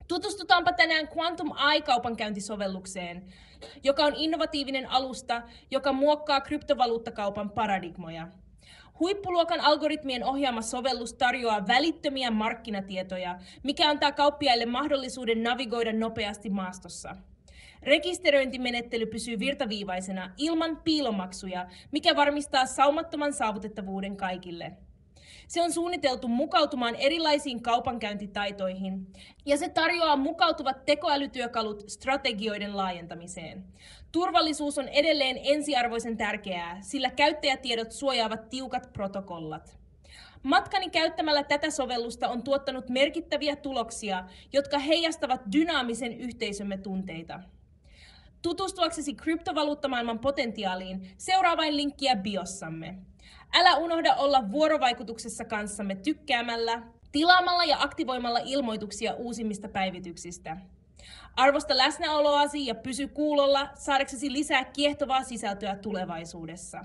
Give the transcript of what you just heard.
Tutustutaanpa tänään Quantum Eye-kaupankäyntisovellukseen, joka on innovatiivinen alusta, joka muokkaa kryptovaluuttakaupan paradigmoja. Huippuluokan algoritmien ohjaama sovellus tarjoaa välittömiä markkinatietoja, mikä antaa kauppiaille mahdollisuuden navigoida nopeasti maastossa. Rekisteröintimenettely pysyy virtaviivaisena ilman piilomaksuja, mikä varmistaa saumattoman saavutettavuuden kaikille. Se on suunniteltu mukautumaan erilaisiin kaupankäyntitaitoihin ja se tarjoaa mukautuvat tekoälytyökalut strategioiden laajentamiseen. Turvallisuus on edelleen ensiarvoisen tärkeää, sillä käyttäjätiedot suojaavat tiukat protokollat. Matkani käyttämällä tätä sovellusta on tuottanut merkittäviä tuloksia, jotka heijastavat dynaamisen yhteisömme tunteita. Tutustuaksesi kryptovaluuttamaailman potentiaaliin, seuraa vain linkkiä biossamme. Älä unohda olla vuorovaikutuksessa kanssamme tykkäämällä, tilaamalla ja aktivoimalla ilmoituksia uusimmista päivityksistä. Arvosta läsnäoloasi ja pysy kuulolla saadaksesi lisää kiehtovaa sisältöä tulevaisuudessa.